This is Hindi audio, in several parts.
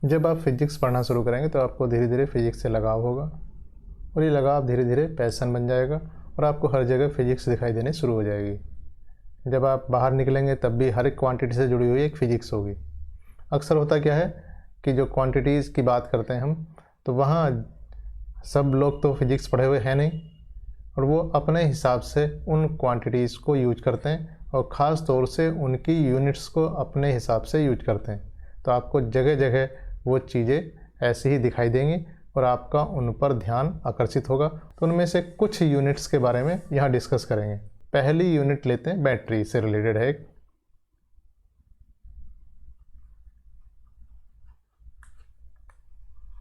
जब आप फिजिक्स पढ़ना शुरू करेंगे तो आपको धीरे धीरे फिजिक्स से लगाव होगा और ये लगाव धीरे धीरे पैशन बन जाएगा और आपको हर जगह फिजिक्स दिखाई देने शुरू हो जाएगी। जब आप बाहर निकलेंगे तब भी हर एक क्वांटिटी से जुड़ी हुई एक फ़िज़िक्स होगी। अक्सर होता क्या है कि जो क्वांटिटीज़ की बात करते हैं हम, तो वहाँ सब लोग तो फिजिक्स पढ़े हुए हैं नहीं और वो अपने हिसाब से उन क्वांटिटीज़ को यूज करते हैं और ख़ास तौर से उनकी यूनिट्स को अपने हिसाब से यूज करते हैं। तो आपको जगह जगह वो चीज़ें ऐसी ही दिखाई देंगी और आपका उन पर ध्यान आकर्षित होगा। तो उनमें से कुछ यूनिट्स के बारे में यहाँ डिस्कस करेंगे। पहली यूनिट लेते हैं, बैटरी से रिलेटेड है एक।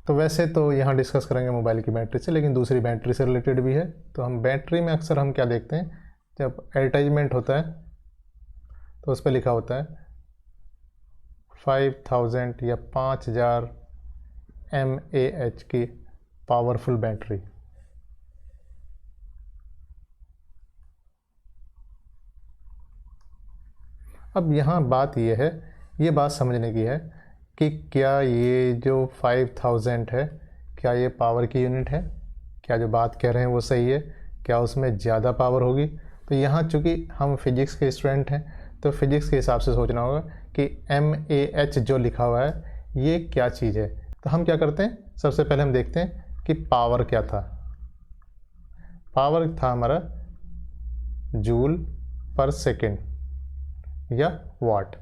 तो वैसे तो यहाँ डिस्कस करेंगे मोबाइल की बैटरी से, लेकिन दूसरी बैटरी से रिलेटेड भी है। तो हम बैटरी में अक्सर हम क्या देखते हैं, जब एडवर्टाइजमेंट होता है तो उस पर लिखा होता है 5000 या 5000 mAh की पावरफुल बैटरी। अब यहाँ बात ये है, ये बात समझने की है कि क्या ये जो 5000 है, क्या ये पावर की यूनिट है? क्या जो बात कह रहे हैं वो सही है? क्या उसमें ज़्यादा पावर होगी? तो यहाँ चूँकि हम फिजिक्स के स्टूडेंट हैं तो फिजिक्स के हिसाब से सोचना होगा कि mAh जो लिखा हुआ है ये क्या चीज़ है। तो हम क्या करते हैं, सबसे पहले हम देखते हैं कि पावर क्या था। पावर था हमारा जूल पर सेकेंड या वाट।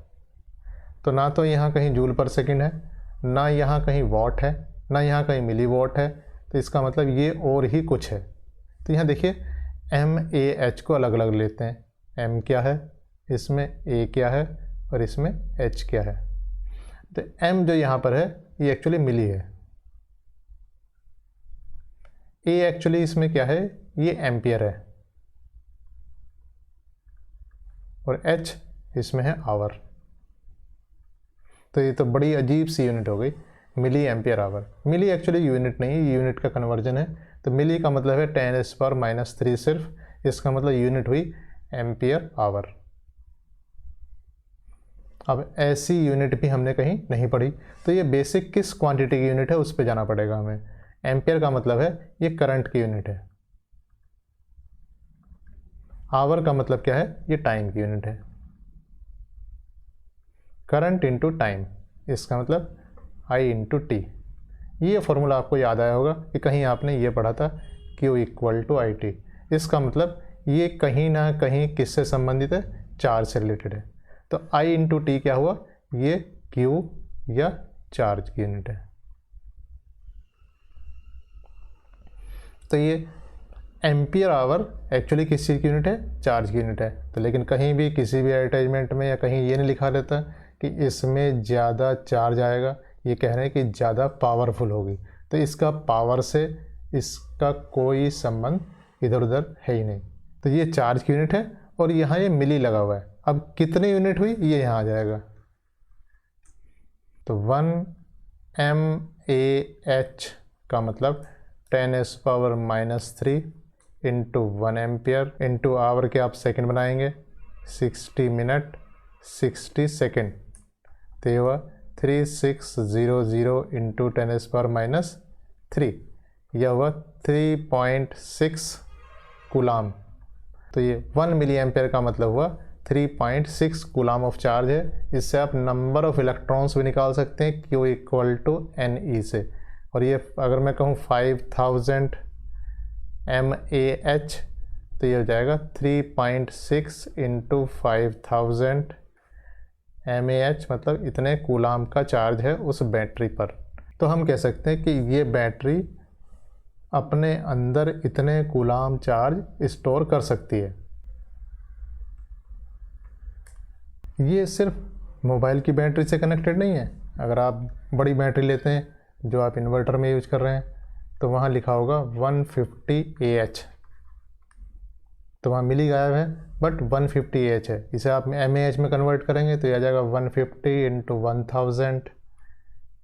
तो ना तो यहाँ कहीं जूल पर सेकेंड है, ना यहाँ कहीं वॉट है, ना यहाँ कहीं मिली वॉट है। तो इसका मतलब ये और ही कुछ है। तो यहाँ देखिए mAh को अलग अलग लेते हैं। m क्या है, इसमें a क्या है और इसमें h क्या है। तो m जो यहाँ पर है ये एक्चुअली मिली है, a एक्चुअली इसमें क्या है, ये एम्पियर है और h इसमें है आवर। तो ये तो बड़ी अजीब सी यूनिट हो गई, मिली एम्पियर आवर। मिली एक्चुअली यूनिट नहीं है, यूनिट का कन्वर्जन है। तो मिली का मतलब है 10⁻³ सिर्फ, इसका मतलब यूनिट हुई एम्पियर आवर। अब ऐसी यूनिट भी हमने कहीं नहीं पढ़ी, तो ये बेसिक किस क्वांटिटी की यूनिट है उस पर जाना पड़ेगा हमें। एम्पियर का मतलब है ये करंट की यूनिट है, आवर का मतलब क्या है, ये टाइम की यूनिट है। करंट इंटू टाइम, इसका मतलब I इंटू टी। ये फॉर्मूला आपको याद आया होगा कि कहीं आपने ये पढ़ा था, Q equal to I T. इसका मतलब ये कहीं ना कहीं किससे संबंधित है, चार्ज से रिलेटेड है। तो I इंटू टी क्या हुआ, ये Q या चार्ज की यूनिट है। तो ये एम्पियर आवर एक्चुअली किस चीज़ की यूनिट है, चार्ज की यूनिट है। तो लेकिन कहीं भी किसी भी एडवर्टाइजमेंट में या कहीं ये नहीं लिखा रहता कि इसमें ज़्यादा चार्ज आएगा, ये कह रहे हैं कि ज़्यादा पावरफुल होगी। तो इसका पावर से इसका कोई संबंध इधर उधर है ही नहीं। तो ये चार्ज की यूनिट है और यहाँ ये मिली लगा हुआ है। अब कितनी यूनिट हुई ये यहाँ आ जाएगा। तो 1 mAh का मतलब 10⁻³ इंटू 1 एम्पियर इंटू आवर के आप सेकंड बनाएंगे, 60 मिनट 60 सेकंड। तो ये हुआ 3600 इंटू 10⁻³ यह हुआ 3.6 कूलाम। तो ये 1 मिली एम्पियर का मतलब हुआ 3.6 कूलाम ऑफ चार्ज है। इससे आप नंबर ऑफ इलेक्ट्रॉन्स भी निकाल सकते हैं, Q इक्वल टू NE से। और ये अगर मैं कहूँ 5000 mAh, तो ये हो जाएगा 3.6 इंटू 5000 mAh, मतलब इतने कूलाम का चार्ज है उस बैटरी पर। तो हम कह सकते हैं कि ये बैटरी अपने अंदर इतने कूलाम चार्ज स्टोर कर सकती है। ये सिर्फ मोबाइल की बैटरी से कनेक्टेड नहीं है। अगर आप बड़ी बैटरी लेते हैं जो आप इन्वर्टर में यूज कर रहे हैं, तो वहाँ लिखा होगा 150Ah। तो वहाँ मिली गायब है बट 150Ah है। इसे आप mAh में कन्वर्ट करेंगे तो यह आ जाएगा 150 इंटू 1000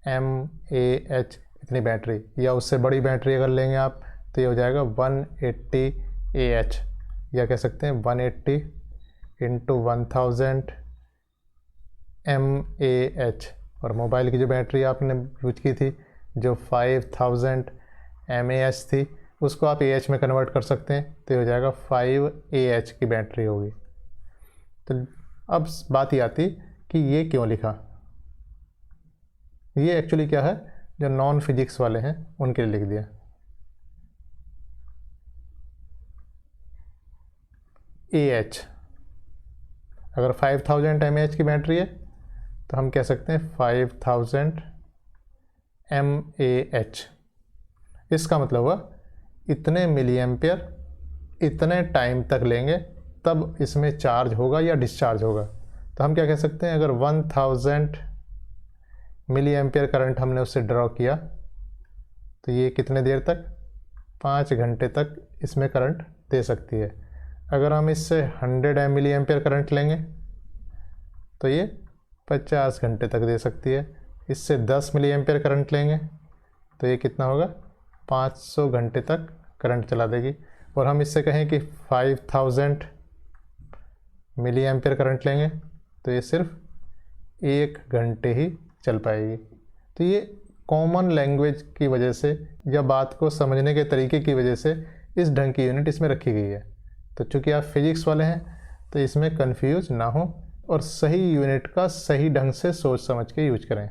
mAh इतनी बैटरी। या उससे बड़ी बैटरी अगर लेंगे आप तो ये हो जाएगा 180Ah, या कह सकते हैं 180 इंटू 1000 mAh। और मोबाइल की जो बैटरी आपने यूज की थी जो 5000 mAh थी, उसको आप AH में कन्वर्ट कर सकते हैं, तो ये हो जाएगा 5Ah की बैटरी होगी। तो अब बात ये आती कि ये क्यों लिखा। ये एक्चुअली क्या है, जो नॉन फिजिक्स वाले हैं उनके लिए लिख दिया। AH अगर 5000 mAh की बैटरी है तो हम कह सकते हैं 5000 mAh। इसका मतलब हुआ इतने मिली एम्पियर इतने टाइम तक लेंगे तब इसमें चार्ज होगा या डिस्चार्ज होगा। तो हम क्या कह सकते हैं, अगर 1000 मिली एम्पियर करंट हमने उससे ड्रॉ किया तो ये कितने देर तक, 5 घंटे तक इसमें करंट दे सकती है। अगर हम इससे 100 मिली एम्पियर करंट लेंगे तो ये 50 घंटे तक दे सकती है। इससे 10 मिली एम्पियर करंट लेंगे तो ये कितना होगा, 500 घंटे तक करंट चला देगी। और हम इससे कहें कि 5000 मिली एम्पियर करंट लेंगे तो ये सिर्फ 1 घंटे ही चल पाएगी। तो ये कॉमन लैंग्वेज की वजह से या बात को समझने के तरीके की वजह से इस ढंग की यूनिट इसमें रखी गई है। तो चूँकि आप फिजिक्स वाले हैं तो इसमें कंफ्यूज ना हो और सही यूनिट का सही ढंग से सोच समझ के यूज करें।